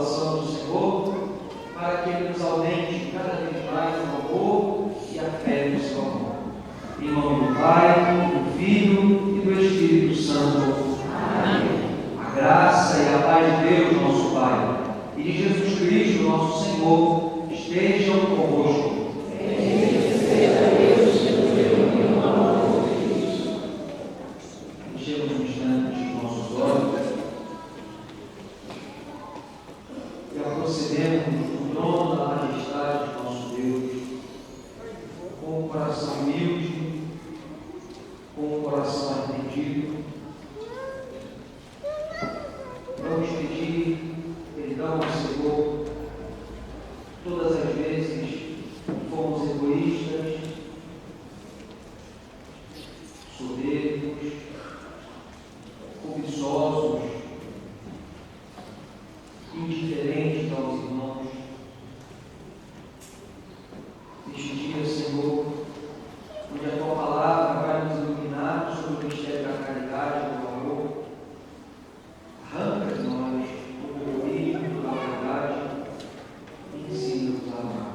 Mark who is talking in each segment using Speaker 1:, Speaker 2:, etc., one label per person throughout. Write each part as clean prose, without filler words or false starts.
Speaker 1: salvação do Senhor, para que Ele nos aumente cada vez mais o amor e a fé no seu amor. Em nome do Pai, do Filho e do Espírito Santo. Amém. A graça e a paz de Deus, nosso Pai, e de Jesus Cristo, nosso Senhor, estejam convosco. Enchemos um instante os nossos olhos e aproximemos do trono da majestade de nosso Deus, com um coração humilde, com um coração arrependido. Vamos pedir perdão ao Senhor todas as vezes que fomos egoístas, soberbos, cobiçosos, indiferentes aos irmãos. Neste dia, Senhor, onde a Tua palavra vai nos iluminar sobre o mistério da caridade e do amor, arranca de nós o egoísmo da verdade e ensina-nos a amar.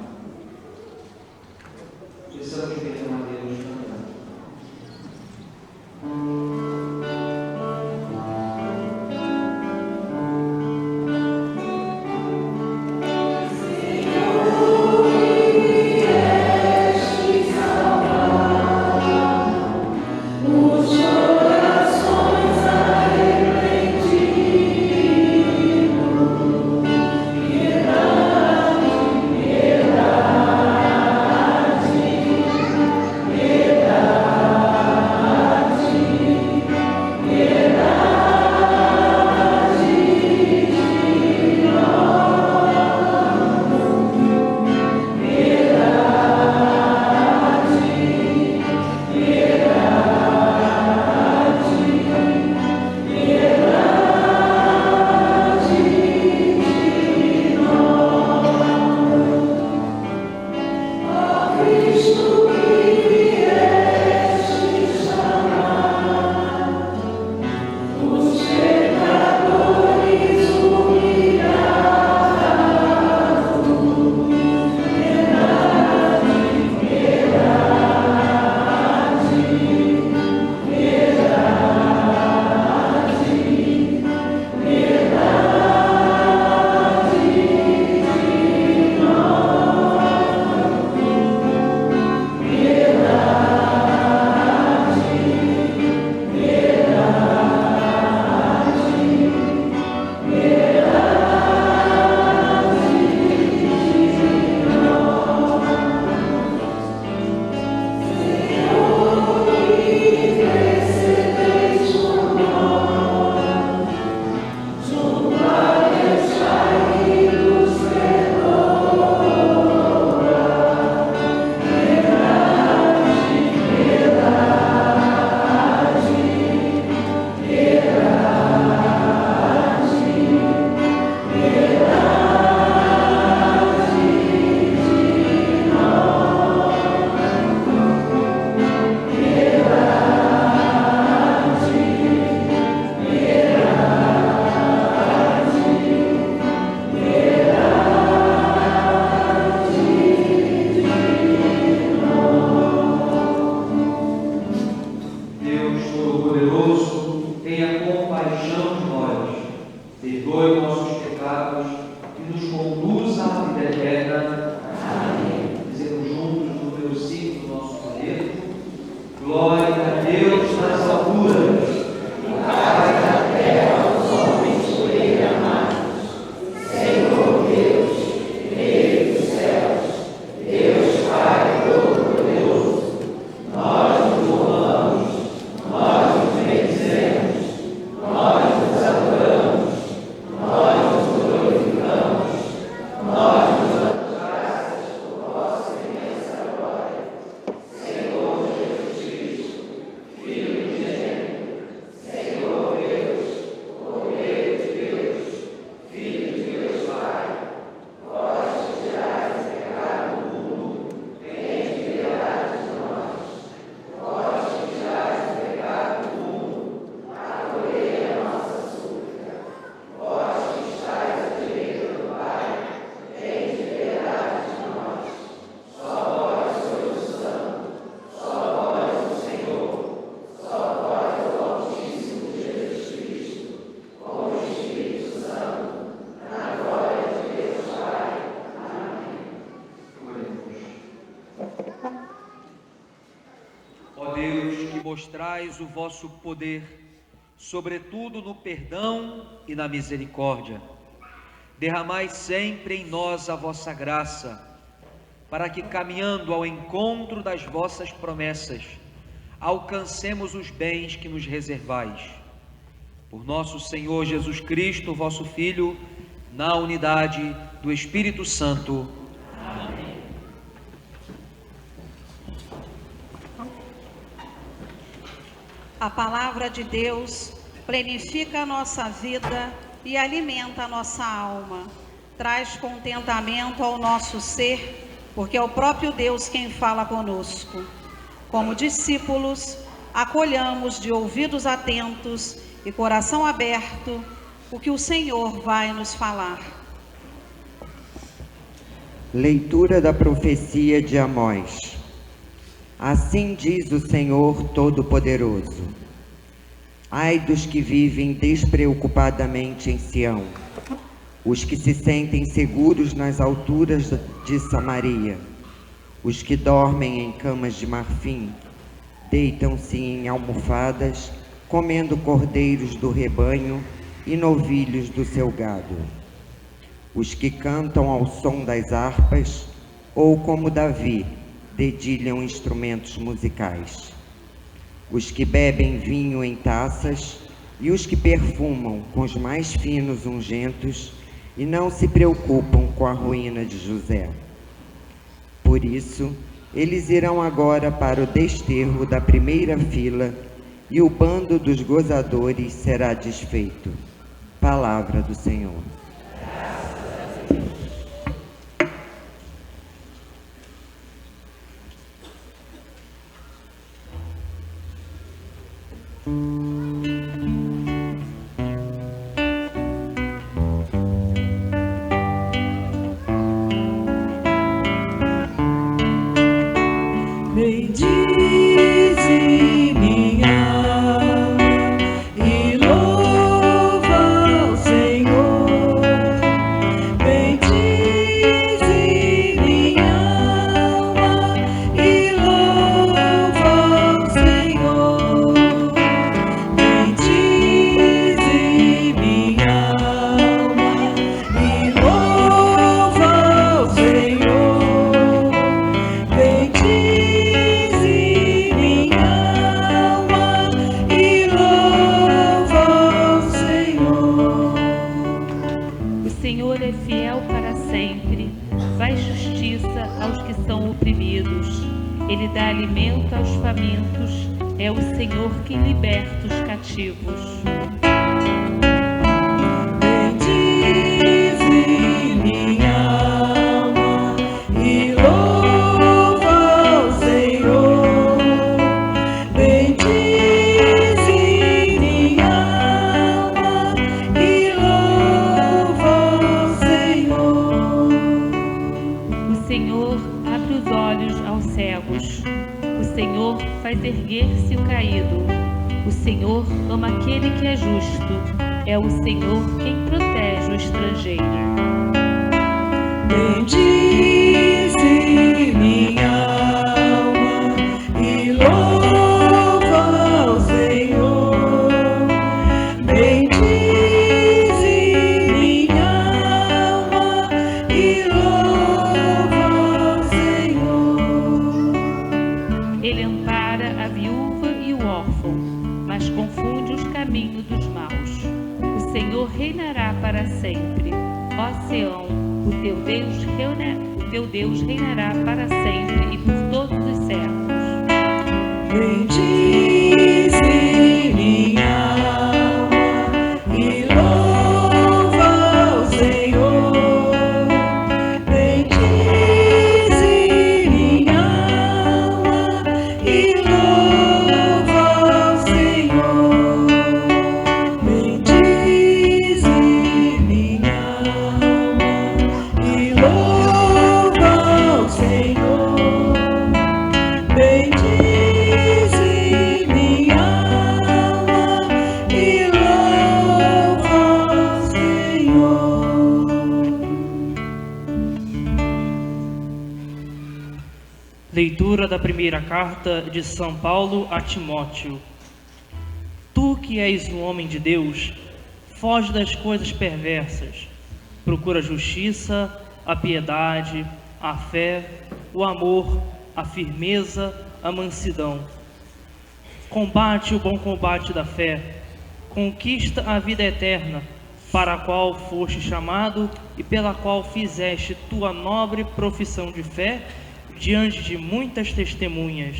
Speaker 1: mostrais o vosso poder, sobretudo no perdão e na misericórdia. Derramai sempre em nós a vossa graça, para que, caminhando ao encontro das vossas promessas, alcancemos os bens que nos reservais. Por nosso Senhor Jesus Cristo, vosso Filho, na unidade do Espírito Santo. Amém.
Speaker 2: A palavra de Deus planifica a nossa vida e alimenta a nossa alma. Traz contentamento ao nosso ser, porque é o próprio Deus quem fala conosco. Como discípulos, acolhamos de ouvidos atentos e coração aberto o que o Senhor vai nos falar.
Speaker 3: Leitura da profecia de Amós. Assim diz o Senhor Todo-Poderoso: ai dos que vivem despreocupadamente em Sião, os que se sentem seguros nas alturas de Samaria, os que dormem em camas de marfim, deitam-se em almofadas, comendo cordeiros do rebanho e novilhos do seu gado. Os que cantam ao som das harpas, ou como Davi, dedilham instrumentos musicais. Os que bebem vinho em taças e os que perfumam com os mais finos ungentos e não se preocupam com a ruína de José. Por isso, eles irão agora para o desterro da primeira fila e o bando dos gozadores será desfeito. Palavra do Senhor.
Speaker 4: Ele dá alimento aos famintos, é o Senhor quem liberta os cativos. Faz erguer-se o caído. O Senhor ama aquele que é justo. É o Senhor quem protege o estrangeiro. Bendize minha alma e louva ao Senhor. Bendize minha alma e louva ao Senhor. Ele ampara a viúva e o órfão, mas confunde os caminhos dos maus. O Senhor reinará para sempre. Ó Sião, o teu Deus reinará para sempre e por todos os séculos. Bendize minha alma e louva ao Senhor. Bendize minha alma e louva ao Senhor. Bendize minha alma e louva ao Senhor. Bendize minha alma e louva ao Senhor.
Speaker 5: Leitura da primeira carta de São Paulo a Timóteo. Tu que és um homem de Deus, foge das coisas perversas, procura a justiça, a piedade, a fé, o amor, a firmeza, a mansidão. Combate o bom combate da fé, conquista a vida eterna, para a qual foste chamado e pela qual fizeste tua nobre profissão de fé diante de muitas testemunhas,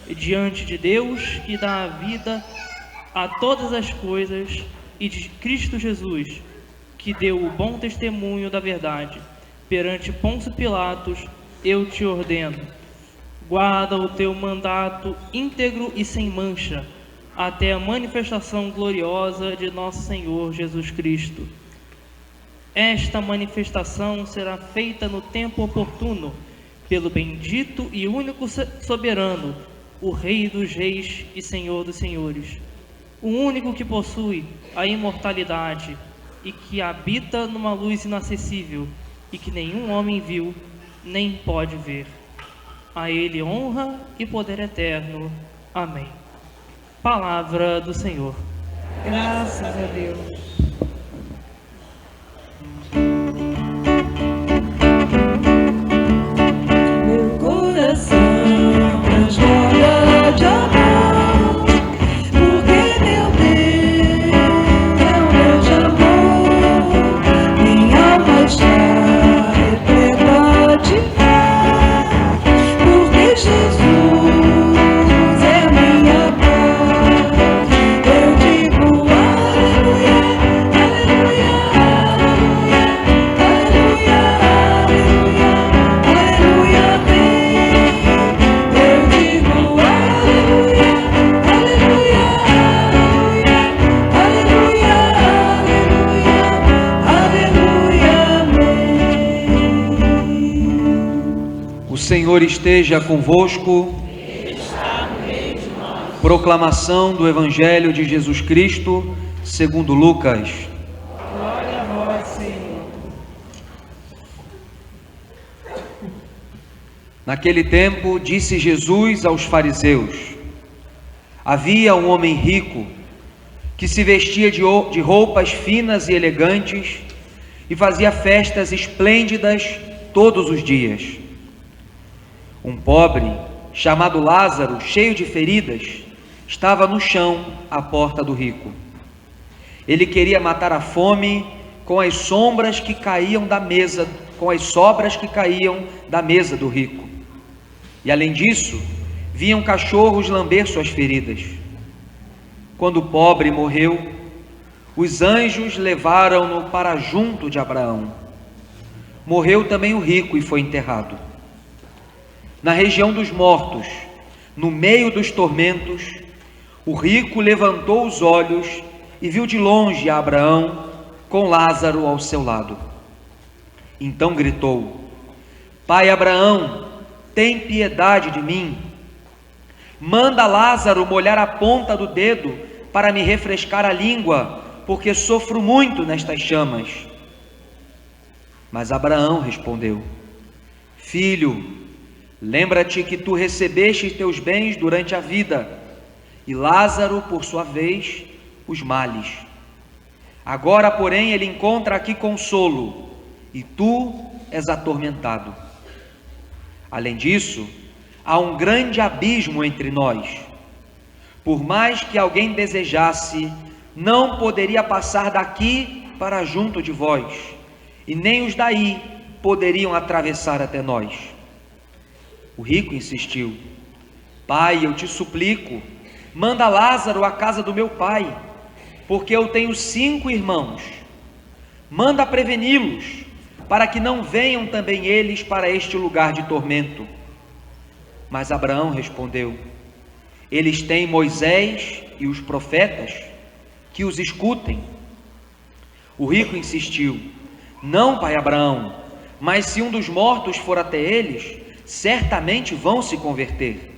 Speaker 5: e diante de Deus que dá a vida a todas as coisas, e de Cristo Jesus, que deu o bom testemunho da verdade. Perante Pôncio Pilatos, eu te ordeno, guarda o teu mandato íntegro e sem mancha, até a manifestação gloriosa de nosso Senhor Jesus Cristo. Esta manifestação será feita no tempo oportuno, pelo bendito e único soberano, o Rei dos reis e Senhor dos senhores, o único que possui a imortalidade e que habita numa luz inacessível e que nenhum homem viu nem pode ver. A ele honra e poder eterno. Amém. Palavra do Senhor.
Speaker 4: Graças a Deus. Meu coração transborda de amor, porque meu Deus é o Deus de amor. Minha alma está repleta de fé, porque Jesus é minha paz. Eu digo aleluia, aleluia, aleluia, aleluia, aleluia, bem. Eu digo aleluia, aleluia, aleluia, aleluia, amém.
Speaker 1: O Senhor esteja convosco. Proclamação do Evangelho de Jesus Cristo, segundo Lucas.
Speaker 4: Glória a vós, Senhor.
Speaker 1: Naquele tempo, disse Jesus aos fariseus: havia um homem rico que se vestia de roupas finas e elegantes e fazia festas esplêndidas todos os dias. Um pobre, chamado Lázaro, cheio de feridas, estava no chão à porta do rico. Ele queria matar a fome com as sobras que caíam da mesa do rico. E além disso, viam cachorros lamber suas feridas. Quando o pobre morreu, os anjos levaram-no para junto de Abraão. Morreu também o rico e foi enterrado. Na região dos mortos, no meio dos tormentos, o rico levantou os olhos e viu de longe a Abraão com Lázaro ao seu lado. Então gritou: Pai Abraão, tem piedade de mim. Manda Lázaro molhar a ponta do dedo para me refrescar a língua, porque sofro muito nestas chamas. Mas Abraão respondeu: Filho, lembra-te que tu recebeste teus bens durante a vida, e Lázaro, por sua vez, os males. Agora, porém, ele encontra aqui consolo, e tu és atormentado. Além disso, há um grande abismo entre nós. Por mais que alguém desejasse, não poderia passar daqui para junto de vós, e nem os daí poderiam atravessar até nós. O rico insistiu: Pai, eu te suplico, manda Lázaro à casa do meu pai, porque eu tenho 5 irmãos. Manda preveni-los, para que não venham também eles para este lugar de tormento. Mas Abraão respondeu: Eles têm Moisés e os profetas, que os escutem. O rico insistiu: Não, pai Abraão, mas se um dos mortos for até eles, certamente vão se converter.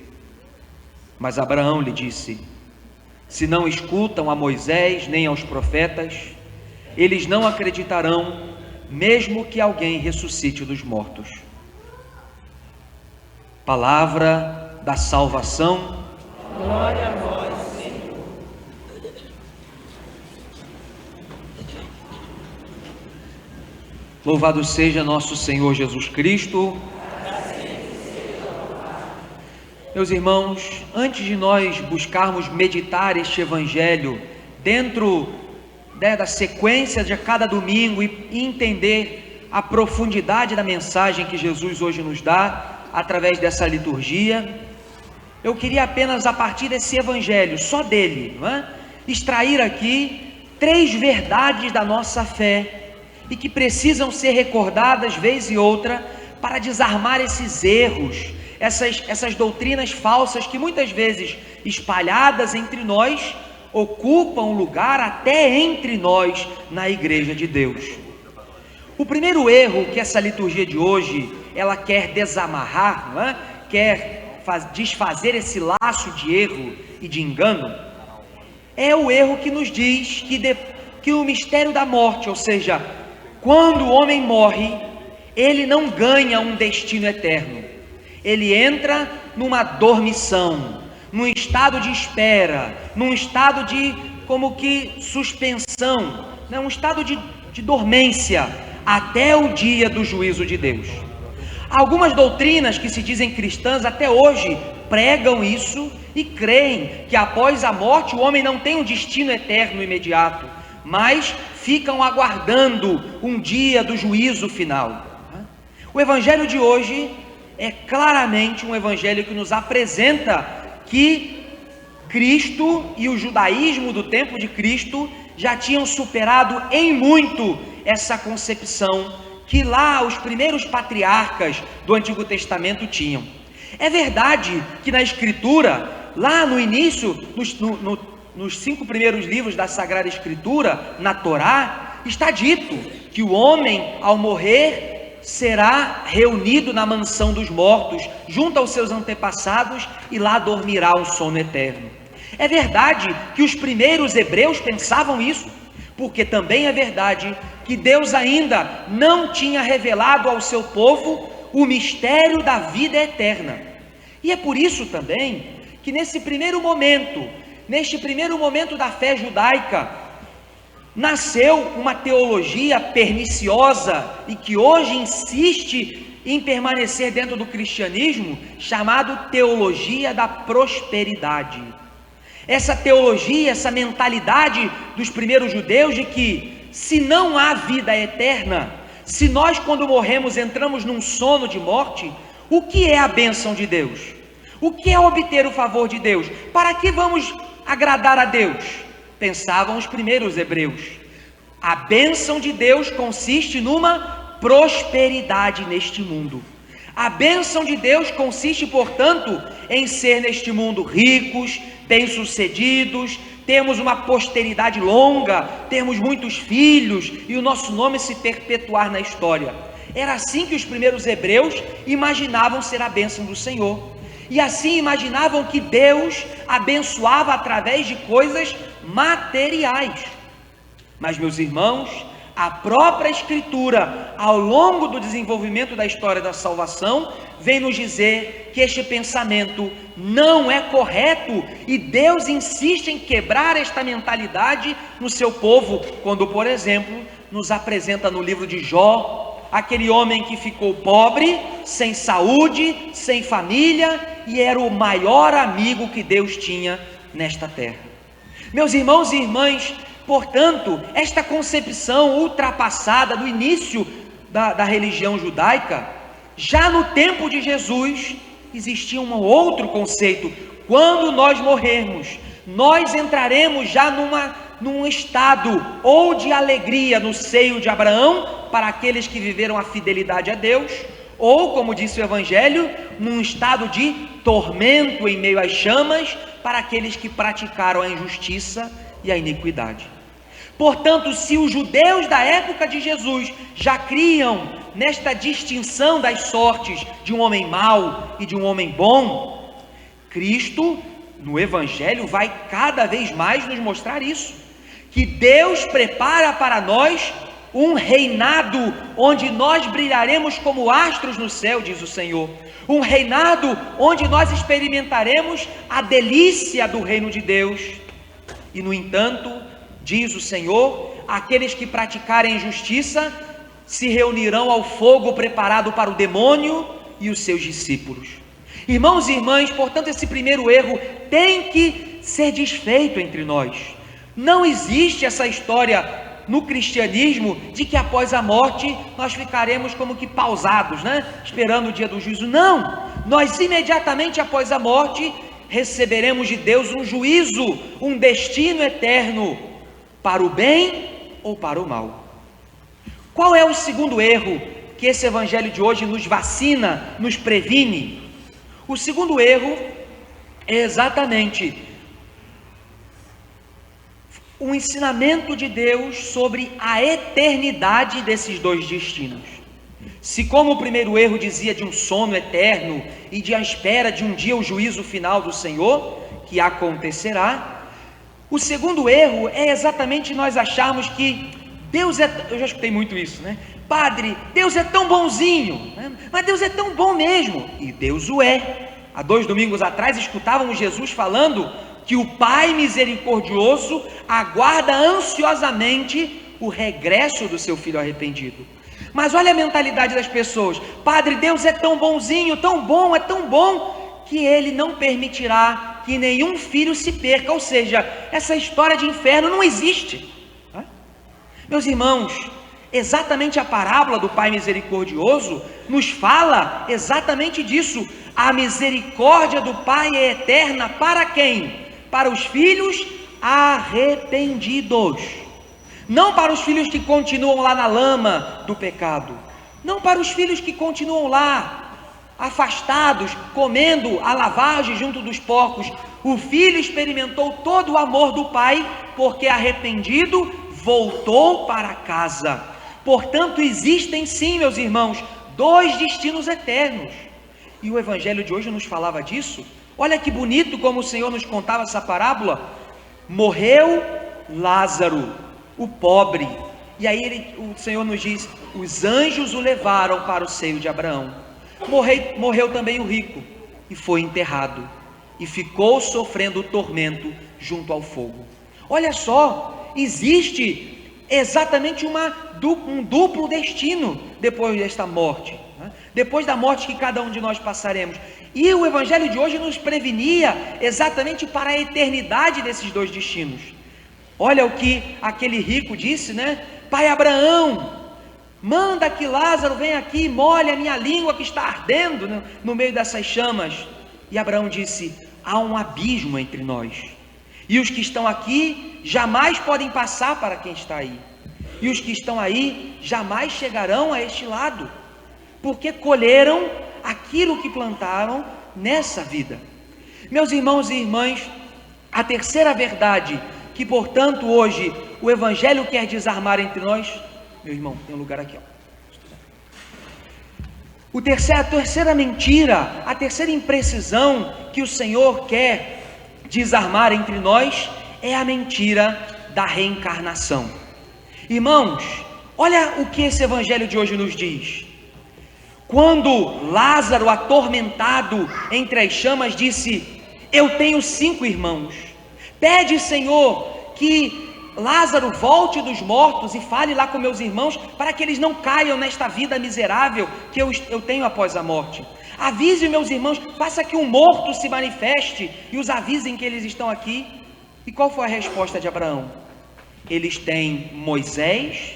Speaker 1: Mas Abraão lhe disse: Se não escutam a Moisés nem aos profetas, eles não acreditarão, mesmo que alguém ressuscite dos mortos. Palavra da salvação.
Speaker 4: Glória a vós, Senhor.
Speaker 1: Louvado seja nosso Senhor Jesus Cristo. Meus irmãos, antes de nós buscarmos meditar este Evangelho dentro da sequência de cada domingo e entender a profundidade da mensagem que Jesus hoje nos dá através dessa liturgia, eu queria apenas, a partir desse Evangelho, só dele, não é? Extrair aqui 3 verdades da nossa fé e que precisam ser recordadas vez e outra para desarmar esses erros, essas doutrinas falsas que muitas vezes espalhadas entre nós ocupam lugar até entre nós na Igreja de Deus. O primeiro erro que essa liturgia de hoje ela quer desamarrar, não é? Quer desfazer esse laço de erro e de engano, é o erro que nos diz que o mistério da morte, ou seja, quando o homem morre, ele não ganha um destino eterno, ele entra numa dormição, num estado de espera, num estado de como que suspensão, né? Um estado de dormência, até o dia do juízo de Deus. Algumas doutrinas que se dizem cristãs até hoje pregam isso e creem que após a morte o homem não tem um destino eterno imediato, mas ficam aguardando um dia do juízo final. O Evangelho de hoje é claramente um Evangelho que nos apresenta que Cristo e o judaísmo do tempo de Cristo já tinham superado em muito essa concepção que lá os primeiros patriarcas do Antigo Testamento tinham. É verdade que na Escritura, lá no início, nos 5 primeiros livros da Sagrada Escritura, na Torá, está dito que o homem, ao morrer, será reunido na mansão dos mortos, junto aos seus antepassados, e lá dormirá um sono eterno. É verdade que os primeiros hebreus pensavam isso, porque também é verdade que Deus ainda não tinha revelado ao seu povo o mistério da vida eterna. E é por isso também que neste primeiro momento da fé judaica, nasceu uma teologia perniciosa e que hoje insiste em permanecer dentro do cristianismo, chamado teologia da prosperidade. Essa teologia, essa mentalidade dos primeiros judeus de que se não há vida eterna, se nós quando morremos entramos num sono de morte, o que é a bênção de Deus? O que é obter o favor de Deus? Para que vamos agradar a Deus? Pensavam os primeiros hebreus. A bênção de Deus consiste numa prosperidade neste mundo. A bênção de Deus consiste, portanto, em ser neste mundo ricos, bem-sucedidos, termos uma posteridade longa, termos muitos filhos e o nosso nome se perpetuar na história. Era assim que os primeiros hebreus imaginavam ser a bênção do Senhor. E assim imaginavam que Deus abençoava através de coisas materiais. Mas, meus irmãos, a própria Escritura, ao longo do desenvolvimento da história da salvação, vem nos dizer que este pensamento não é correto e Deus insiste em quebrar esta mentalidade no seu povo, quando, por exemplo, nos apresenta no livro de Jó, aquele homem que ficou pobre, sem saúde, sem família e era o maior amigo que Deus tinha nesta terra. Meus irmãos e irmãs, portanto, esta concepção ultrapassada do início da religião judaica, já no tempo de Jesus, existia um outro conceito. Quando nós morrermos, nós entraremos já num estado ou de alegria no seio de Abraão, para aqueles que viveram a fidelidade a Deus, ou, como disse o Evangelho, num estado de tormento em meio às chamas, para aqueles que praticaram a injustiça e a iniquidade. Portanto, se os judeus da época de Jesus já criam nesta distinção das sortes de um homem mau e de um homem bom, Cristo, no Evangelho, vai cada vez mais nos mostrar isso, que Deus prepara para nós
Speaker 6: um reinado onde nós brilharemos como astros no céu, diz o Senhor. Um reinado onde nós experimentaremos a delícia do reino de Deus. E no entanto, diz o Senhor, aqueles que praticarem injustiça se reunirão ao fogo preparado para o demônio e os seus discípulos. Irmãos e irmãs, portanto, esse primeiro erro tem que ser desfeito entre nós. Não existe essa história no cristianismo de que após a morte nós ficaremos como que pausados, esperando o dia do juízo. Não, nós imediatamente após a morte receberemos de Deus um juízo, um destino eterno, para o bem ou para o mal. Qual é o segundo erro que esse evangelho de hoje nos vacina, nos previne? O segundo erro é exatamente o ensinamento de Deus sobre a eternidade desses dois destinos. Se como o primeiro erro dizia de um sono eterno e de a espera de um dia o juízo final do Senhor, que acontecerá, o segundo erro é exatamente nós acharmos que Deus é... Eu já escutei muito isso, Padre, Deus é tão bonzinho, mas Deus é tão bom mesmo, e Deus o é. Há 2 domingos atrás escutávamos Jesus falando que o Pai misericordioso aguarda ansiosamente o regresso do seu filho arrependido. Mas olha a mentalidade das pessoas: Padre, Deus é tão bonzinho, tão bom, é tão bom, que Ele não permitirá que nenhum filho se perca. Ou seja, essa história de inferno não existe. Meus irmãos, exatamente a parábola do Pai misericordioso nos fala exatamente disso. A misericórdia do Pai é eterna para quem? Para os filhos arrependidos. Não para os filhos que continuam lá na lama do pecado. Não para os filhos que continuam lá, afastados, comendo a lavagem junto dos porcos. O filho experimentou todo o amor do Pai, porque arrependido voltou para casa. Portanto, existem sim, meus irmãos, 2 destinos eternos. E o evangelho de hoje nos falava disso. Olha que bonito como o Senhor nos contava essa parábola. Morreu Lázaro, o pobre, e aí o Senhor nos diz: os anjos o levaram para o seio de Abraão. Morreu também o rico, e foi enterrado, e ficou sofrendo o tormento junto ao fogo. Olha só, existe exatamente um duplo destino depois desta morte, depois da morte que cada um de nós passaremos. E o evangelho de hoje nos prevenia exatamente para a eternidade desses 2 destinos. Olha o que aquele rico disse, Pai Abraão, manda que Lázaro venha aqui e molhe a minha língua que está ardendo no meio dessas chamas. E Abraão disse: há um abismo entre nós, e os que estão aqui jamais podem passar para quem está aí, e os que estão aí jamais chegarão a este lado, porque colheram aquilo que plantaram nessa vida. Meus irmãos e irmãs, a terceira verdade que, portanto, hoje o evangelho quer desarmar entre nós. Meu irmão, tem um lugar aqui, A terceira mentira, a terceira imprecisão que o Senhor quer desarmar entre nós é a mentira da reencarnação. Irmãos, olha o que esse evangelho de hoje nos diz. Quando Lázaro, atormentado entre as chamas, disse: eu tenho 5 irmãos, pede, Senhor, que Lázaro volte dos mortos e fale lá com meus irmãos, para que eles não caiam nesta vida miserável que eu tenho após a morte. Avise meus irmãos, faça que um morto se manifeste e os avisem que eles estão aqui. E qual foi a resposta de Abraão? Eles têm Moisés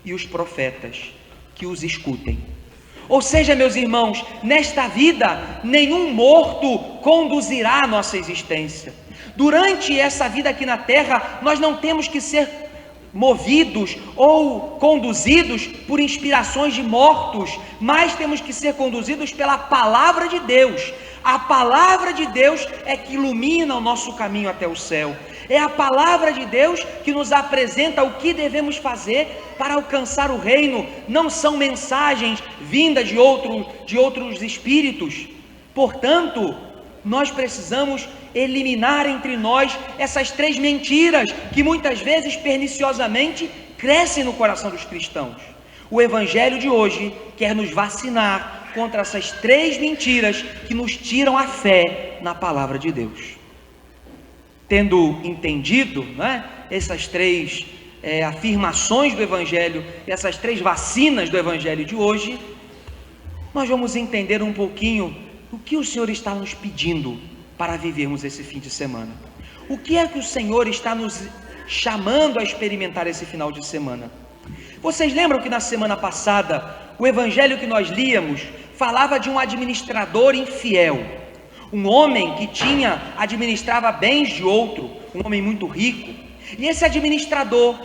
Speaker 6: e os profetas, que os escutem. Ou seja, meus irmãos, nesta vida, nenhum morto conduzirá a nossa existência. Durante essa vida aqui na terra, nós não temos que ser movidos ou conduzidos por inspirações de mortos, mas temos que ser conduzidos pela palavra de Deus. A palavra de Deus é que ilumina o nosso caminho até o céu. É a palavra de Deus que nos apresenta o que devemos fazer para alcançar o reino. Não são mensagens vindas de outros espíritos. Portanto, nós precisamos eliminar entre nós essas 3 mentiras que muitas vezes perniciosamente crescem no coração dos cristãos. O Evangelho de hoje quer nos vacinar contra essas 3 mentiras que nos tiram a fé na palavra de Deus. Tendo entendido, né, essas 3 afirmações do Evangelho, essas 3 vacinas do Evangelho de hoje, nós vamos entender um pouquinho o que o Senhor está nos pedindo para vivermos esse fim de semana. O que é que o Senhor está nos chamando a experimentar esse final de semana? Vocês lembram que na semana passada, o Evangelho que nós líamos falava de um administrador infiel, um homem que administrava bens de outro, um homem muito rico, e esse administrador,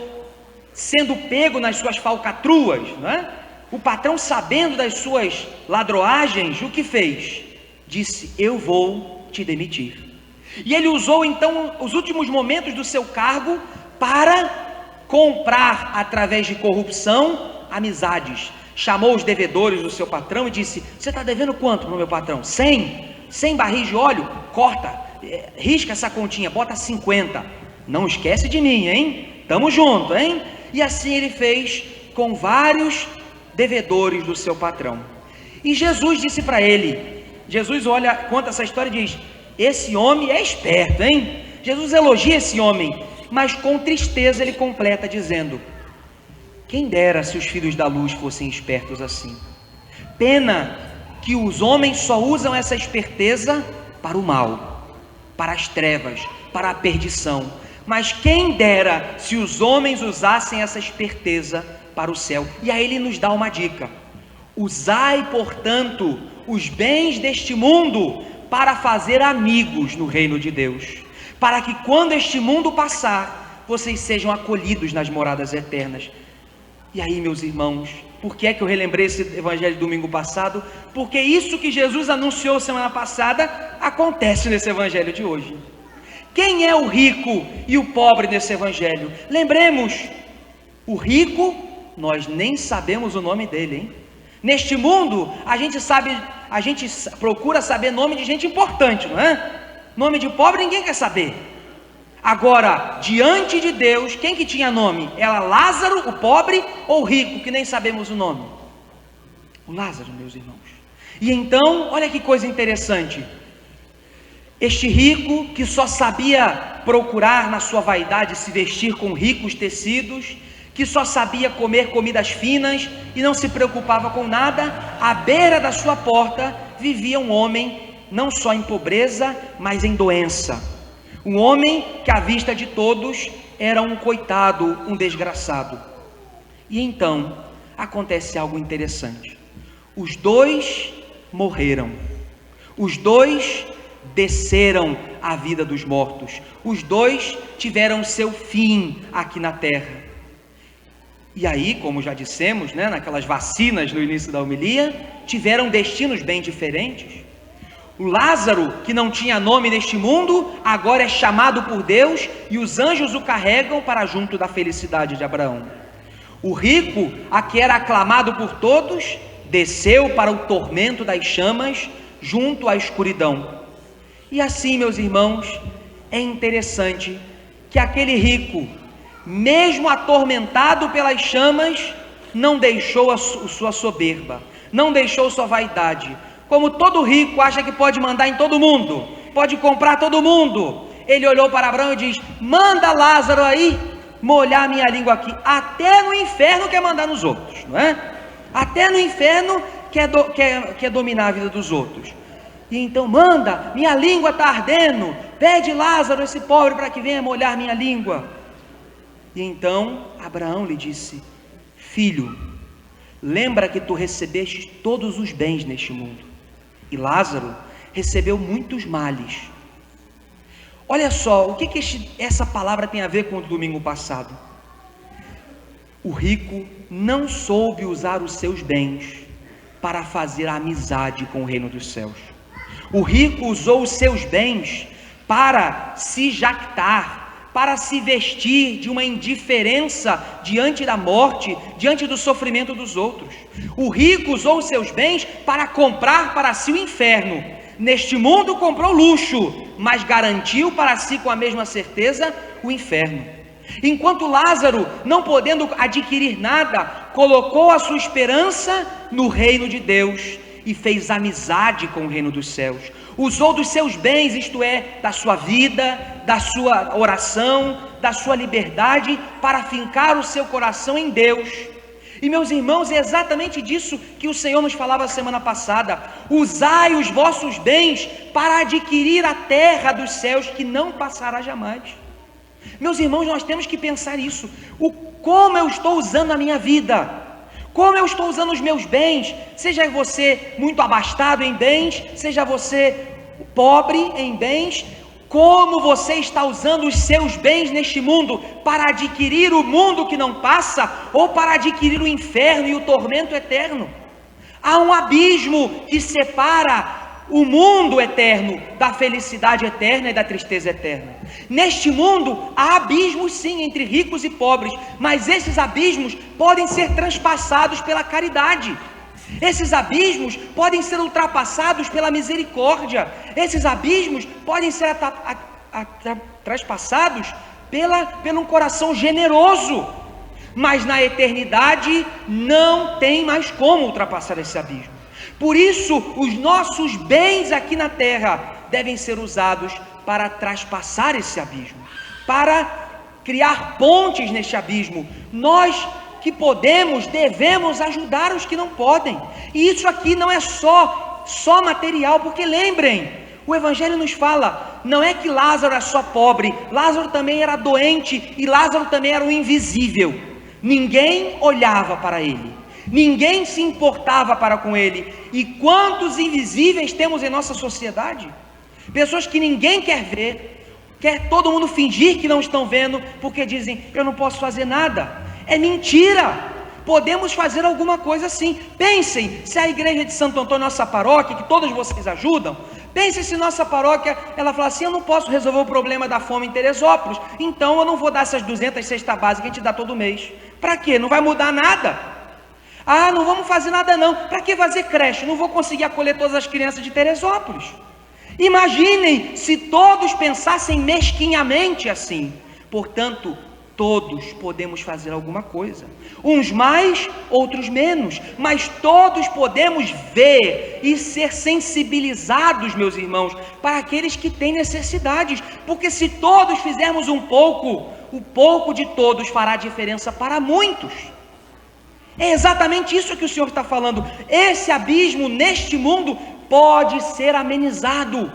Speaker 6: sendo pego nas suas falcatruas, né? O patrão, sabendo das suas ladroagens, o que fez? Disse: eu vou te demitir. E ele usou então os últimos momentos do seu cargo para comprar, através de corrupção, amizades. Chamou os devedores do seu patrão e disse: você está devendo quanto para o meu patrão? 100 barris de óleo? Corta, risca essa continha, bota 50. Não esquece de mim, hein? Tamo junto, hein? E assim ele fez com vários devedores do seu patrão. E Jesus disse para ele, Jesus conta essa história e diz: esse homem é esperto, hein? Jesus elogia esse homem, mas com tristeza ele completa dizendo: quem dera se os filhos da luz fossem espertos assim. Pena que os homens só usam essa esperteza para o mal, para as trevas, para a perdição. Mas quem dera se os homens usassem essa esperteza para o céu. E aí ele nos dá uma dica: usai, portanto, os bens deste mundo para fazer amigos no reino de Deus, para que quando este mundo passar, vocês sejam acolhidos nas moradas eternas. E aí, meus irmãos, por que é que eu relembrei esse evangelho domingo passado? Porque isso que Jesus anunciou semana passada acontece nesse evangelho de hoje. Quem é o rico e o pobre nesse evangelho? Lembremos, o rico, nós nem sabemos o nome dele, hein? Neste mundo, a gente procura saber nome de gente importante, não é? Nome de pobre ninguém quer saber. Agora, diante de Deus, quem que tinha nome? Era Lázaro, o pobre, ou o rico, que nem sabemos o nome? O Lázaro, meus irmãos. E então, olha que coisa interessante. Este rico, que só sabia procurar na sua vaidade se vestir com ricos tecidos, que só sabia comer comidas finas e não se preocupava com nada, à beira da sua porta vivia um homem, não só em pobreza, mas em doença. Um homem que à vista de todos era um coitado, um desgraçado. E então acontece algo interessante. Os 2 morreram. Os 2 desceram à vida dos mortos. Os 2 tiveram seu fim aqui na terra. E aí, como já dissemos, né, naquelas vacinas no início da homilia, tiveram destinos bem diferentes. O Lázaro, que não tinha nome neste mundo, agora é chamado por Deus e os anjos o carregam para junto da felicidade de Abraão. O rico, a que era aclamado por todos, desceu para o tormento das chamas, junto à escuridão. E assim, meus irmãos, é interessante que aquele rico, mesmo atormentado pelas chamas, não deixou a sua soberba, não deixou sua vaidade. Como todo rico acha que pode mandar em todo mundo, pode comprar todo mundo, ele olhou para Abraão e diz: manda Lázaro aí molhar minha língua aqui. Até no inferno quer mandar nos outros, não é? Até no inferno quer dominar a vida dos outros. E então manda, minha língua está ardendo, pede Lázaro, esse pobre, para que venha molhar minha língua. E então Abraão lhe disse: filho, lembra que tu recebeste todos os bens neste mundo, e Lázaro recebeu muitos males. Olha só, o que essa palavra tem a ver com o domingo passado? O rico não soube usar os seus bens para fazer amizade com o reino dos céus. O rico usou os seus bens para se jactar, para se vestir de uma indiferença diante da morte, diante do sofrimento dos outros. O rico usou os seus bens para comprar para si o inferno. Neste mundo comprou luxo, mas garantiu para si com a mesma certeza o inferno. Enquanto Lázaro, não podendo adquirir nada, colocou a sua esperança no reino de Deus e fez amizade com o reino dos céus. Usou dos seus bens, isto é, da sua vida, da sua oração, da sua liberdade, para fincar o seu coração em Deus. E meus irmãos, é exatamente disso que o Senhor nos falava semana passada: usai os vossos bens para adquirir a terra dos céus, que não passará jamais. Meus irmãos, nós temos que pensar isso. Como eu estou usando a minha vida? Como eu estou usando os meus bens? Seja você muito abastado em bens, seja você pobre em bens, como você está usando os seus bens neste mundo para adquirir o mundo que não passa, ou para adquirir o inferno e o tormento eterno? Há um abismo que separa o mundo eterno da felicidade eterna e da tristeza eterna. Neste mundo há abismos sim entre ricos e pobres, mas esses abismos podem ser transpassados pela caridade. Esses abismos podem ser ultrapassados pela misericórdia. Esses abismos podem ser transpassados pelo um coração generoso. Mas na eternidade não tem mais como ultrapassar esse abismo. Por isso, os nossos bens aqui na terra devem ser usados para traspassar esse abismo, para criar pontes neste abismo. Nós que podemos, devemos ajudar os que não podem. E isso aqui não é só material, porque lembrem, o Evangelho nos fala, não é que Lázaro era só pobre, Lázaro também era doente, e Lázaro também era o invisível. Ninguém olhava para ele, ninguém se importava para com ele. E quantos invisíveis temos em nossa sociedade? Pessoas que ninguém quer ver, quer todo mundo fingir que não estão vendo, porque dizem, eu não posso fazer nada. É mentira. Podemos fazer alguma coisa sim. Pensem, se a igreja de Santo Antônio, nossa paróquia, que todos vocês ajudam, pensem se nossa paróquia, ela fala assim, eu não posso resolver o problema da fome em Teresópolis, então eu não vou dar essas 200 cestas básicas que a gente dá todo mês. Para quê? Não vai mudar nada. Ah, não vamos fazer nada não. Para que fazer creche? Não vou conseguir acolher todas as crianças de Teresópolis. Imaginem se todos pensassem mesquinhamente assim. Portanto, todos podemos fazer alguma coisa. Uns mais, outros menos. Mas todos podemos ver e ser sensibilizados, meus irmãos, para aqueles que têm necessidades. Porque se todos fizermos um pouco, o pouco de todos fará diferença para muitos. É exatamente isso que o Senhor está falando. Esse abismo neste mundo pode ser amenizado.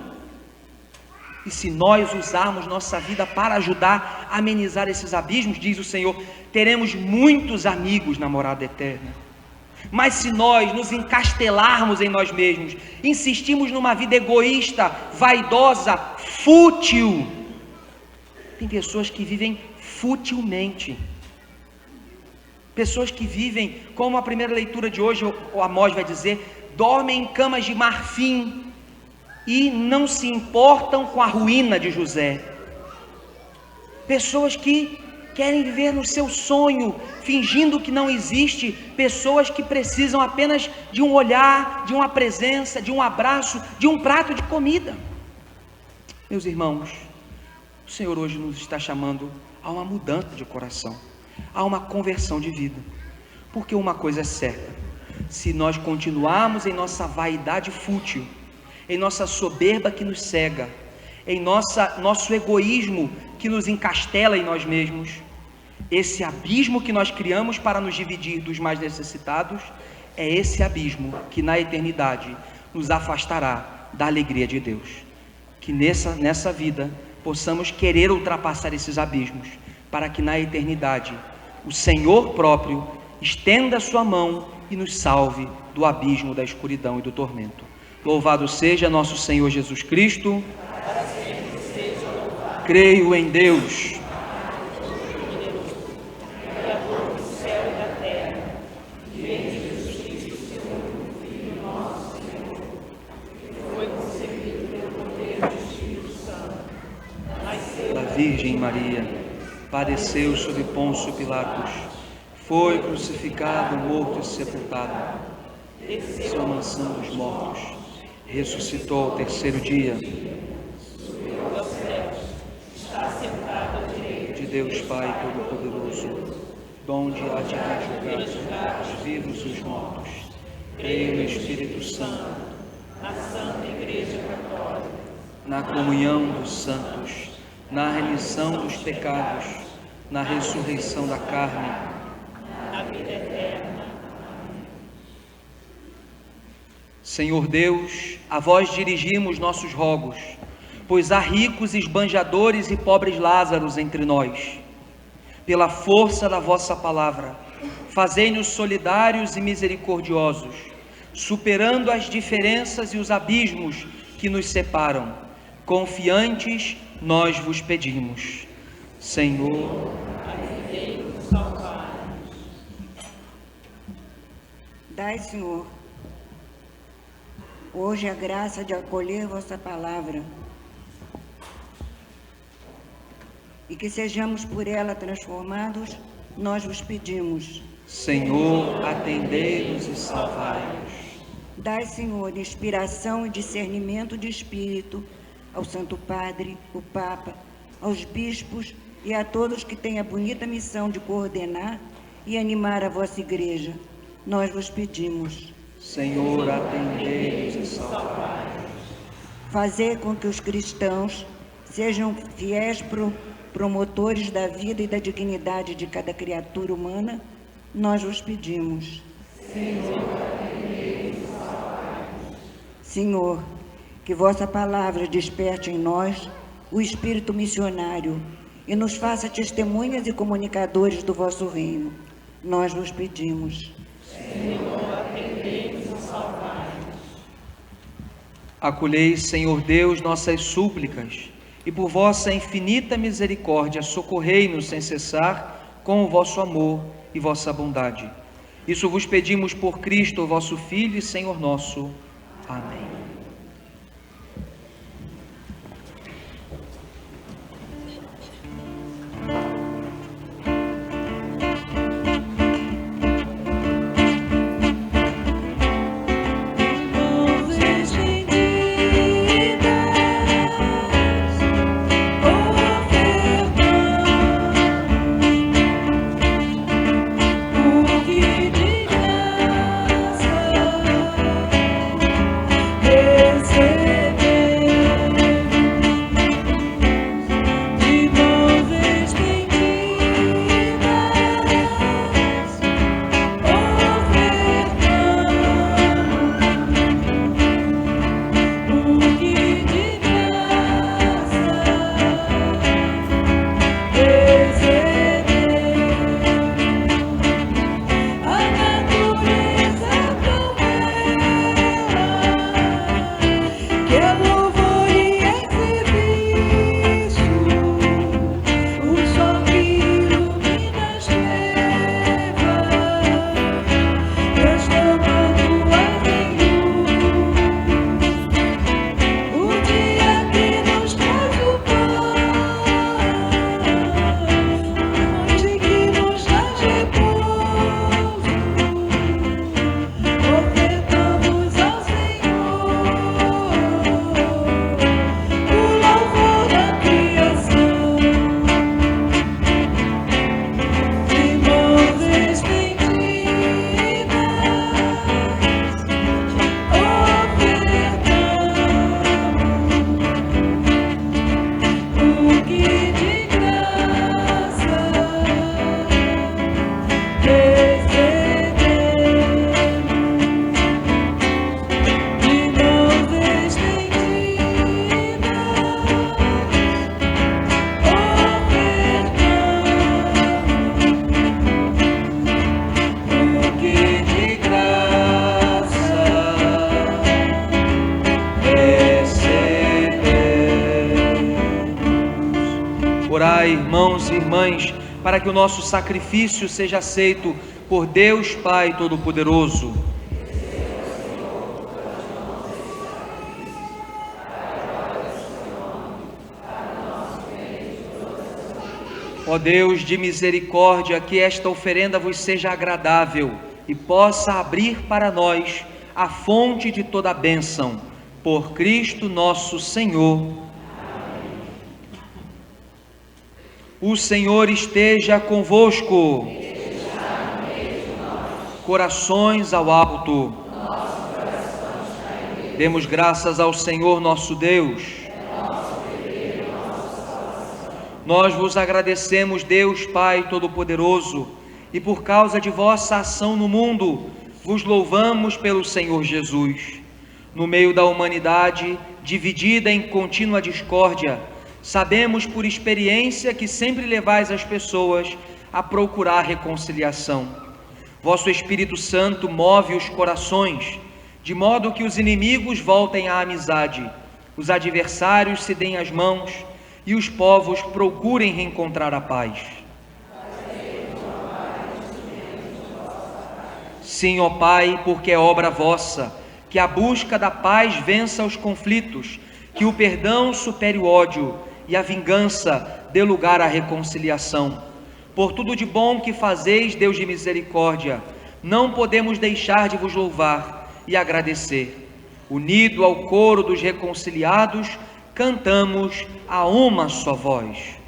Speaker 6: E se nós usarmos nossa vida para ajudar a amenizar esses abismos, diz o Senhor, teremos muitos amigos na morada eterna. Mas se nós nos encastelarmos em nós mesmos, insistimos numa vida egoísta, vaidosa, fútil, tem pessoas que vivem futilmente. Pessoas que vivem, como a primeira leitura de hoje, o Amós vai dizer, dormem em camas de marfim e não se importam com a ruína de José. Pessoas que querem viver no seu sonho, fingindo que não existe. Pessoas que precisam apenas de um olhar, de uma presença, de um abraço, de um prato de comida. Meus irmãos, o Senhor hoje nos está chamando a uma mudança de coração, a uma conversão de vida. Porque uma coisa é certa, se nós continuarmos em nossa vaidade fútil, em nossa soberba que nos cega, em nosso egoísmo que nos encastela em nós mesmos, esse abismo que nós criamos para nos dividir dos mais necessitados, é esse abismo que na eternidade nos afastará da alegria de Deus. Que nessa vida possamos querer ultrapassar esses abismos, para que na eternidade o Senhor próprio estenda a sua mão e nos salve do abismo da escuridão e do tormento. Louvado seja nosso Senhor Jesus Cristo. Creio em Deus. A Virgem Maria padeceu sob Pôncio Pilatos, foi crucificado, morto e sepultado, desceu à mansão dos mortos, ressuscitou ao terceiro dia, subiu aos céus, está sentado à direita de Deus Pai Todo-Poderoso, donde há de julgar os vivos e os mortos. Creio no Espírito Santo,
Speaker 4: na Santa Igreja Católica,
Speaker 6: na comunhão dos santos, na remissão dos pecados, na ressurreição da carne,
Speaker 4: na vida eterna.
Speaker 6: Senhor Deus, a vós dirigimos nossos rogos, pois há ricos esbanjadores e pobres Lázaros entre nós. Pela força da vossa palavra, fazei-nos solidários e misericordiosos, superando as diferenças e os abismos que nos separam. Confiantes, nós vos pedimos. Senhor,
Speaker 7: dai, Senhor, hoje a graça de acolher vossa palavra e que sejamos por ela transformados, nós vos pedimos.
Speaker 6: Senhor, atendei-nos e salvai-nos.
Speaker 7: Dai, Senhor, inspiração e discernimento de espírito ao Santo Padre, o Papa, aos bispos e a todos que têm a bonita missão de coordenar e animar a vossa Igreja. Nós vos pedimos.
Speaker 6: Senhor, atendei-nos e salvai-nos.
Speaker 7: Fazer com que os cristãos sejam fiéis promotores da vida e da dignidade de cada criatura humana, nós vos pedimos.
Speaker 4: Senhor, atendei-nos e salvai-nos.
Speaker 7: Senhor, que vossa palavra desperte em nós o espírito missionário e nos faça testemunhas e comunicadores do vosso reino. Nós vos pedimos.
Speaker 4: Senhor, atendei-nos e salvai-nos.
Speaker 6: Acolhei, Senhor Deus, nossas súplicas, e por vossa infinita misericórdia socorrei-nos sem cessar com o vosso amor e vossa bondade. Isso vos pedimos por Cristo, vosso Filho e Senhor nosso. Amém. Orai, irmãos e irmãs, para que o nosso sacrifício seja aceito por Deus Pai Todo-Poderoso. Ó Deus de misericórdia, que esta oferenda vos seja agradável e possa abrir para nós a fonte de toda a bênção. Por Cristo nosso Senhor. O Senhor esteja convosco. Corações ao alto. Demos graças ao Senhor nosso Deus. Nós vos agradecemos, Deus Pai Todo-Poderoso, e por causa de vossa ação no mundo, vos louvamos pelo Senhor Jesus. No meio da humanidade, dividida em contínua discórdia, sabemos por experiência que sempre levais as pessoas a procurar reconciliação. Vosso Espírito Santo move os corações, de modo que os inimigos voltem à amizade, os adversários se deem as mãos e os povos procurem reencontrar a paz. Sim, ó Pai, porque é obra vossa, que a busca da paz vença os conflitos, que o perdão supere o ódio e a vingança dê lugar à reconciliação. Por tudo de bom que fazeis, Deus de misericórdia, não podemos deixar de vos louvar e agradecer. Unido ao coro dos reconciliados, cantamos a uma só voz.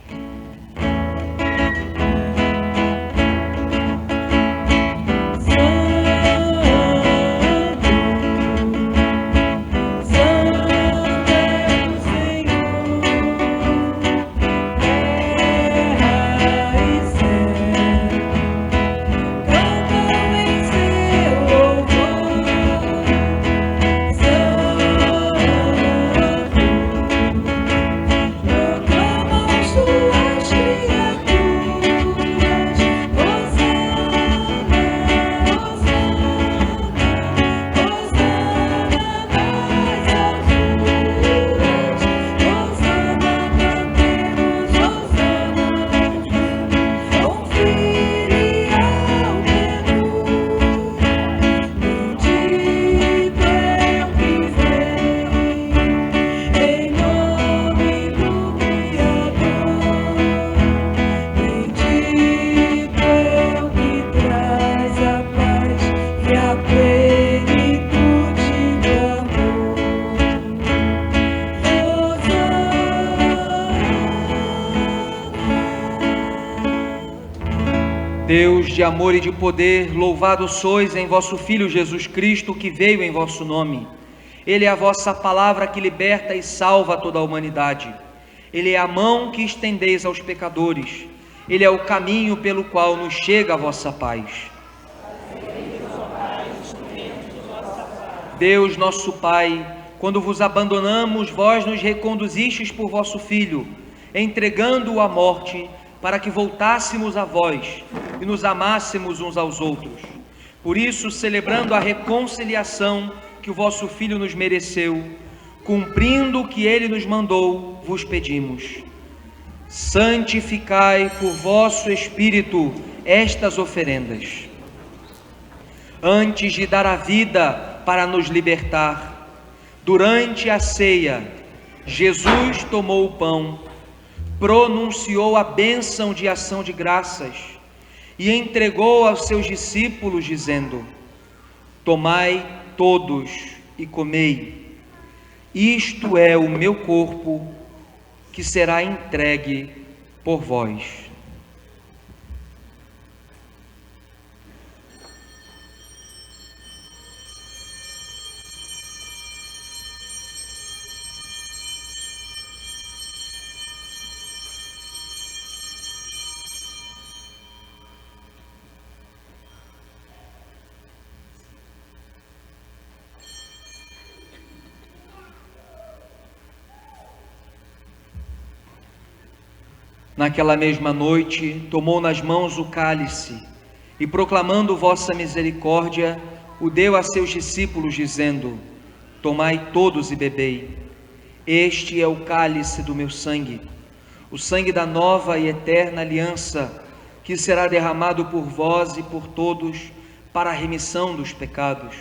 Speaker 6: Deus de amor e de poder, louvado sois em vosso Filho Jesus Cristo, que veio em vosso nome. Ele é a vossa palavra que liberta e salva toda a humanidade. Ele é a mão que estendeis aos pecadores. Ele é o caminho pelo qual nos chega a vossa paz. Deus nosso Pai, quando vos abandonamos, vós nos reconduzistes por vosso Filho, entregando-o à morte, para que voltássemos a vós e nos amássemos uns aos outros. Por isso, celebrando a reconciliação que o vosso Filho nos mereceu, cumprindo o que ele nos mandou, vos pedimos: santificai por vosso Espírito estas oferendas. Antes de dar a vida para nos libertar, durante a ceia, Jesus tomou o pão, pronunciou a bênção de ação de graças e entregou aos seus discípulos, dizendo: tomai todos e comei, isto é o meu corpo que será entregue por vós. Naquela mesma noite, tomou nas mãos o cálice e, proclamando vossa misericórdia, o deu a seus discípulos, dizendo: tomai todos e bebei. Este é o cálice do meu sangue, o sangue da nova e eterna aliança, que será derramado por vós e por todos para a remissão dos pecados.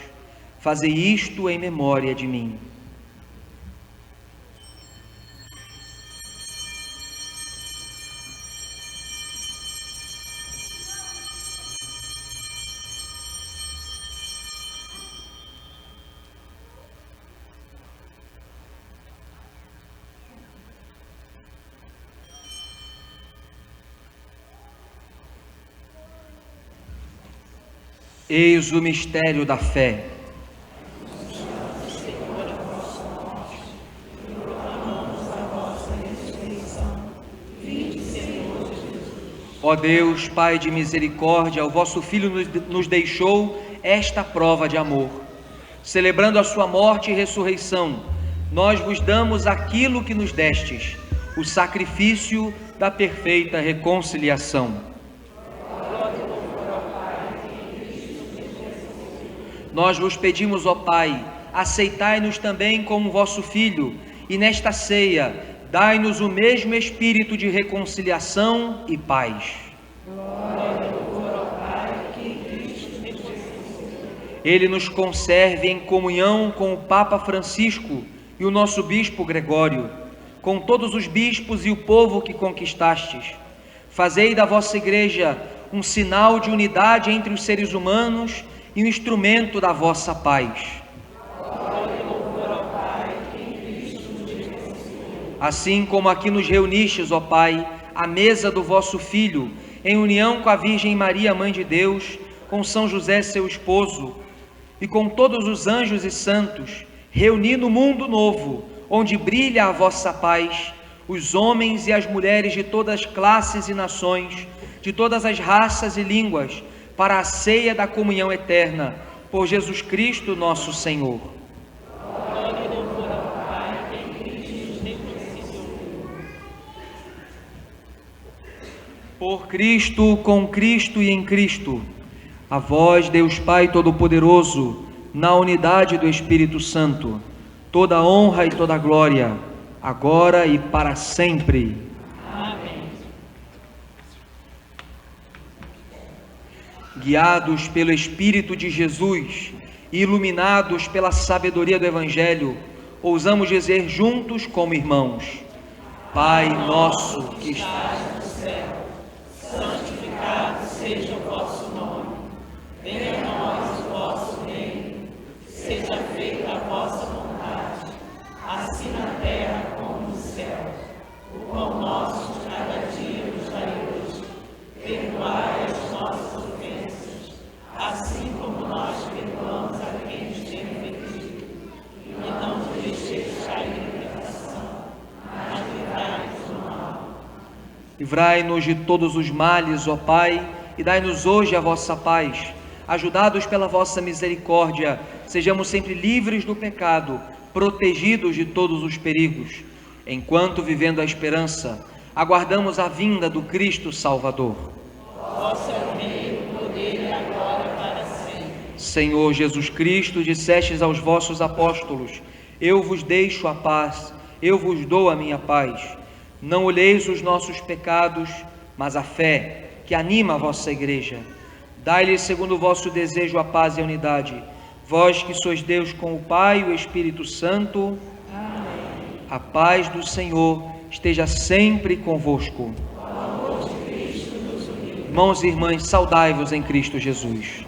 Speaker 6: Fazei isto em memória de mim. Eis o mistério da fé. Ó Deus, Pai de misericórdia, o vosso Filho nos deixou esta prova de amor. Celebrando a sua morte e ressurreição, nós vos damos aquilo que nos destes, o sacrifício da perfeita reconciliação. Nós vos pedimos, ó Pai, aceitai-nos também como vosso Filho, e nesta ceia, dai-nos o mesmo espírito de reconciliação e paz. Ele nos conserve em comunhão com o Papa Francisco e o nosso Bispo Gregório, com todos os bispos e o povo que conquistastes. Fazei da vossa Igreja um sinal de unidade entre os seres humanos e um instrumento da vossa paz. Assim como aqui nos reunistes, ó Pai, à mesa do vosso Filho, em união com a Virgem Maria, Mãe de Deus, com São José, seu esposo, e com todos os anjos e santos, reuni no mundo novo, onde brilha a vossa paz, os homens e as mulheres de todas as classes e nações, de todas as raças e línguas, para a ceia da comunhão eterna, por Jesus Cristo, nosso Senhor. Por Cristo, com Cristo e em Cristo, a vós, Deus Pai Todo-Poderoso, na unidade do Espírito Santo, toda honra e toda glória, agora e para sempre. Amém. Guiados pelo Espírito de Jesus e iluminados pela sabedoria do Evangelho, ousamos dizer juntos como irmãos: Pai nosso que estás no céu, santificado seja o vosso nome. Venha a nós o vosso reino. Seja feita a vossa vontade, assim na terra como no céu. O pão nosso de cada dia nos dai hoje. Perdoai as nossas ofensas, assim como nós perdoamos a quem nos tem ofendido. E não nos deixeis cair em tentação, mas livrai-nos do mal. Livrai-nos de todos os males, ó Pai, e dai-nos hoje a vossa paz. Ajudados pela vossa misericórdia, sejamos sempre livres do pecado, protegidos de todos os perigos, enquanto, vivendo a esperança, aguardamos a vinda do Cristo Salvador. Vosso é o reino, o poder e a glória para sempre. Senhor Jesus Cristo, dissestes aos vossos apóstolos: eu vos deixo a paz, eu vos dou a minha paz. Não olheis os nossos pecados, mas a fé que anima a vossa Igreja. Dai-lhe segundo o vosso desejo a paz e a unidade. Vós que sois Deus com o Pai e o Espírito Santo. Amém. A paz do Senhor esteja sempre convosco. O amor de Cristo nos uniu. Irmãos e irmãs, saudai-vos em Cristo Jesus.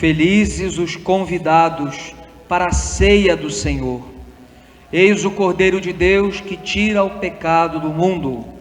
Speaker 6: Felizes os convidados para a ceia do Senhor. Eis o Cordeiro de Deus que tira o pecado do mundo.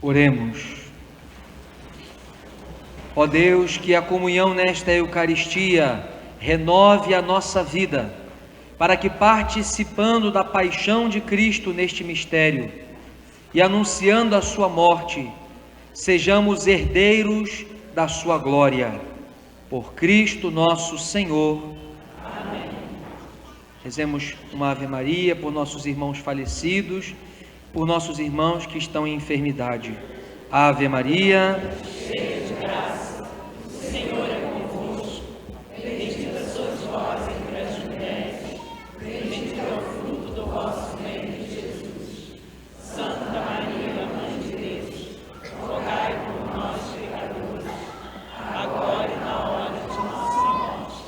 Speaker 6: Oremos. Ó Deus, que a comunhão nesta Eucaristia renove a nossa vida, para que, participando da paixão de Cristo neste mistério e anunciando a sua morte, sejamos herdeiros da sua glória. Por Cristo nosso Senhor. Amém. Rezemos uma Ave Maria por nossos irmãos falecidos, por nossos irmãos que estão em enfermidade. Ave Maria, cheia de graça, o Senhor é convosco. Bendita sois vós entre as mulheres, bendito é o fruto do vosso ventre, Jesus. Santa Maria, Mãe de Deus, rogai por nós, pecadores, agora e na hora de nossa morte.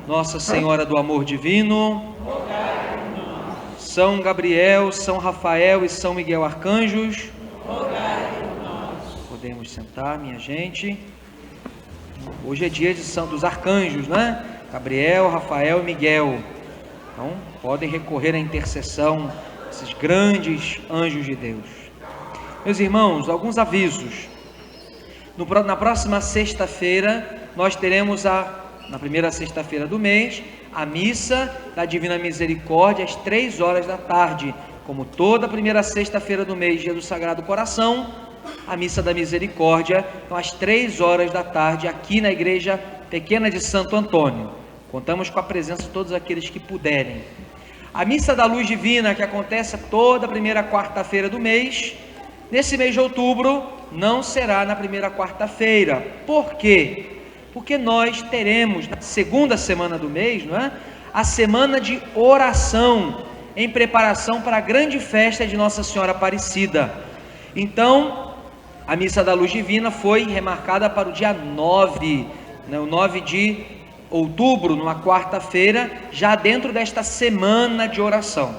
Speaker 6: Nossa Senhora do Amor Divino, rogai por nós. São Gabriel, São Rafael e São Miguel Arcanjos, rogai por nós. Podemos sentar, minha gente. Hoje é dia dos arcanjos, né? Gabriel, Rafael e Miguel. Então, podem recorrer à intercessão desses grandes anjos de Deus. Meus irmãos, alguns avisos. Na próxima sexta-feira, nós teremos na primeira sexta-feira do mês, a missa da Divina Misericórdia às 3 horas da tarde. Como toda primeira sexta-feira do mês, dia do Sagrado Coração, a missa da Misericórdia, então às 3 horas da tarde, aqui na Igreja Pequena de Santo Antônio. Contamos com a presença de todos aqueles que puderem. A missa da Luz Divina, que acontece toda primeira quarta-feira do mês, nesse mês de outubro, não será na primeira quarta-feira. Por quê? Porque nós teremos, na segunda semana do mês, não é? A semana de oração, em preparação para a grande festa de Nossa Senhora Aparecida. Então, a missa da Luz Divina foi remarcada para o dia 9, né? O 9 de outubro, numa quarta-feira, já dentro desta semana de oração.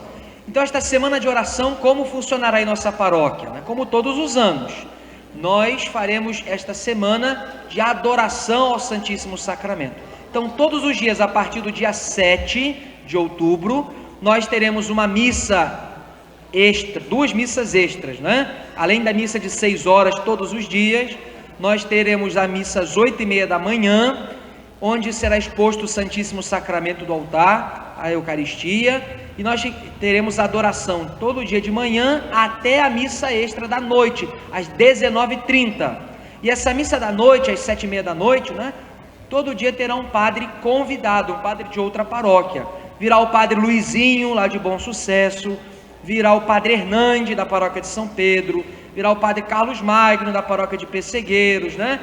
Speaker 6: Então, esta semana de oração, como funcionará em nossa paróquia? Né? Como todos os anos, nós faremos esta semana de adoração ao Santíssimo Sacramento. Então, todos os dias, a partir do dia 7 de outubro, nós teremos uma missa extra, 2 missas extras, né? Além da missa de 6 horas todos os dias, nós teremos a missa às 8h30 da manhã, onde será exposto o Santíssimo Sacramento do altar, a Eucaristia, e nós teremos a adoração todo dia de manhã até a missa extra da noite, às 19h30. E essa missa da noite, às 7h30 da noite, né? Todo dia terá um padre convidado, um padre de outra paróquia. Virá o padre Luizinho, lá de Bom Sucesso, virá o padre Hernande, da paróquia de São Pedro, virá o padre Carlos Magno, da paróquia de Pessegueiros, né?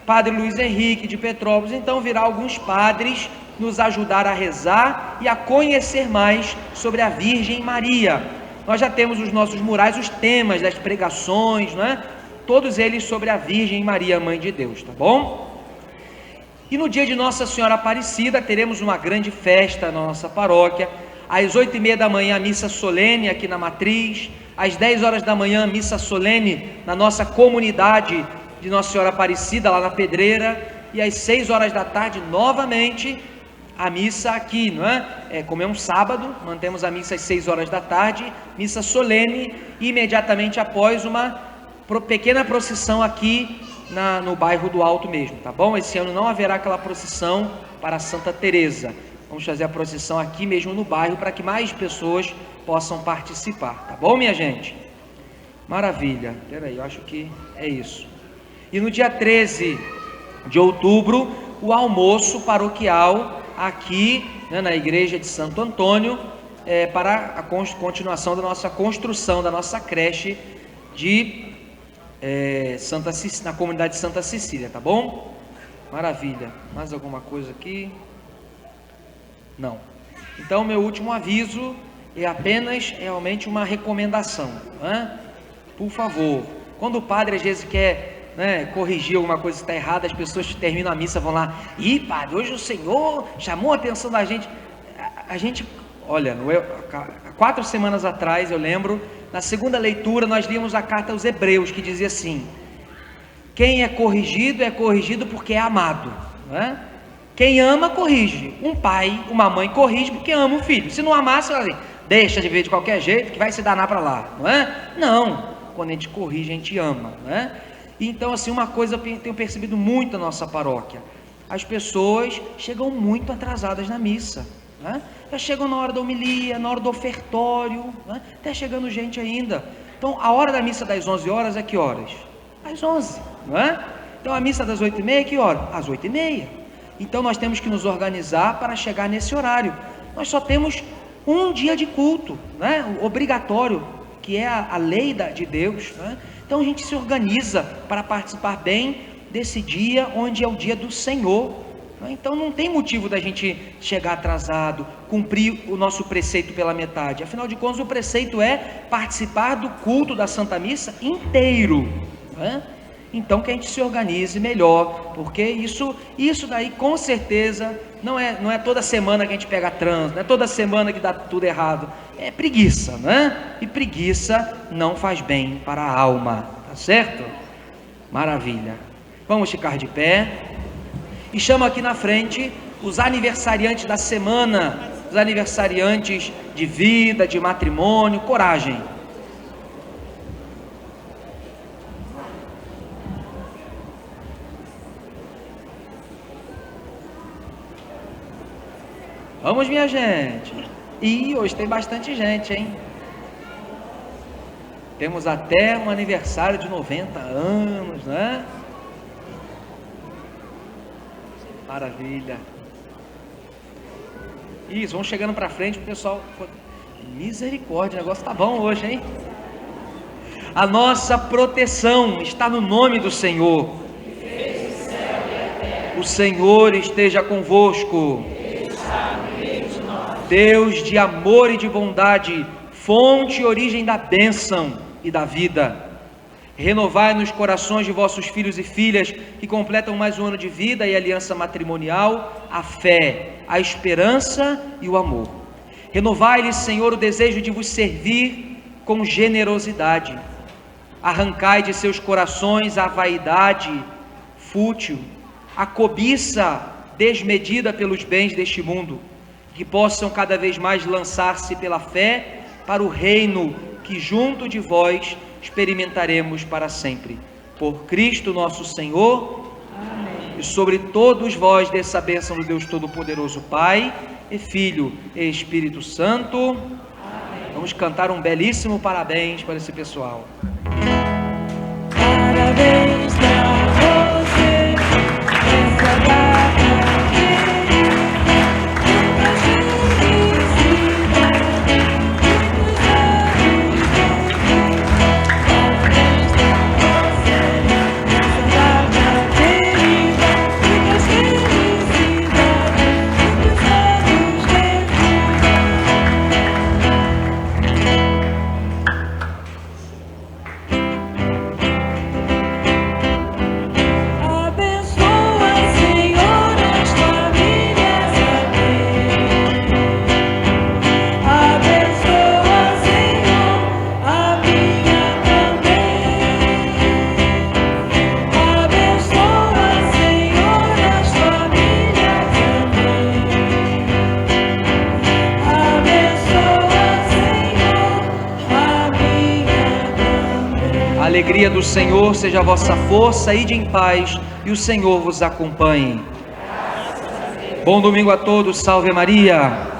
Speaker 6: Padre Luiz Henrique, de Petrópolis. Então virá alguns padres nos ajudar a rezar e a conhecer mais sobre a Virgem Maria. Nós já temos os nossos murais, os temas das pregações, né? Todos eles sobre a Virgem Maria, Mãe de Deus, tá bom? E no dia de Nossa Senhora Aparecida, teremos uma grande festa na nossa paróquia. Às 8h30 da manhã, missa solene aqui na Matriz. Às 10 horas da manhã, missa solene na nossa comunidade de Nossa Senhora Aparecida, lá na Pedreira. E às 6 horas da tarde, novamente, a missa aqui, não é? Como é um sábado, mantemos a missa às 6 horas da tarde, missa solene, e imediatamente após uma pequena procissão aqui no bairro do Alto mesmo, tá bom? Esse ano não haverá aquela procissão para Santa Teresa. Vamos fazer a procissão aqui mesmo no bairro para que mais pessoas possam participar, tá bom, minha gente? Maravilha. Peraí, eu acho que é isso. E no dia 13 de outubro, o almoço paroquial aqui, né, na igreja de Santo Antônio, para a continuação da nossa construção, da nossa creche de na comunidade de Santa Cecília, tá bom? Maravilha. Mais alguma coisa aqui? Não. Então, meu último aviso é apenas realmente uma recomendação, né? Por favor, quando o padre às vezes quer, né, corrigir alguma coisa que está errada, as pessoas que terminam a missa vão lá: ih, padre, hoje o Senhor chamou a atenção da gente. A gente, olha, há 4 semanas atrás, eu lembro, na segunda leitura, nós líamos a carta aos Hebreus, que dizia assim: quem é corrigido porque é amado, não é? Quem ama, corrige. Um pai, uma mãe corrige porque ama o filho. Se não amasse, assim, deixa de ver de qualquer jeito, que vai se danar para lá, não é? Não. quando a gente corrige, a gente ama, né? Então, assim, uma coisa eu tenho percebido muito na nossa paróquia: as pessoas chegam muito atrasadas na missa, né? Já chegam na hora da homilia, na hora do ofertório, né? Até chegando gente ainda. Então, a hora da missa das 11 horas é que horas? Às 11, não é? Então, a missa das 8h30, que hora? Às 8h30. Então, nós temos que nos organizar para chegar nesse horário. Nós só temos um dia de culto, né? Obrigatório, que é a lei de Deus, né? Então, a gente se organiza para participar bem desse dia, onde é o dia do Senhor. Então não tem motivo da gente chegar atrasado, cumprir o nosso preceito pela metade. Afinal de contas, o preceito é participar do culto da Santa Missa inteiro, né? Então que a gente se organize melhor, porque isso daí com certeza não é toda semana que a gente pega trânsito, não é toda semana que dá tudo errado. É preguiça, né? E preguiça não faz bem para a alma, tá certo? Maravilha. Vamos ficar de pé. E chamo aqui na frente os aniversariantes da semana, os aniversariantes de vida, de matrimônio. Coragem. Vamos, minha gente. E hoje tem bastante gente, hein? Temos até um aniversário de 90 anos, né? Maravilha. Isso, vamos chegando para frente, o pessoal. Misericórdia, o negócio tá bom hoje, hein? A nossa proteção está no nome do Senhor. O Senhor esteja convosco. Deus de amor e de bondade, fonte e origem da bênção e da vida, renovai nos corações de vossos filhos e filhas que completam mais um ano de vida e aliança matrimonial, a fé, a esperança e o amor. Renovai-lhes, Senhor, o desejo de vos servir com generosidade. Arrancai de seus corações a vaidade fútil, a cobiça desmedida pelos bens deste mundo, que possam cada vez mais lançar-se pela fé para o reino que junto de vós experimentaremos para sempre. Por Cristo nosso Senhor. Amém. E sobre todos vós dessa bênção do Deus Todo-Poderoso, Pai e Filho e Espírito Santo. Amém. Vamos cantar um belíssimo parabéns para esse pessoal.
Speaker 4: Parabéns para você, essa data querida, muita felicidade, muitos anos de vida. Parabéns para você, essa data querida, muitas felicidades, muitos anos de Abençoa, Senhor, as famílias amém. Abençoa, Senhor, a minha também. Abençoa, Senhor, as famílias amém. Abençoa, Senhor, a minha também.
Speaker 6: A alegria do Senhor seja a vossa força, ide em paz, e o Senhor vos acompanhe. Bom domingo a todos, salve Maria.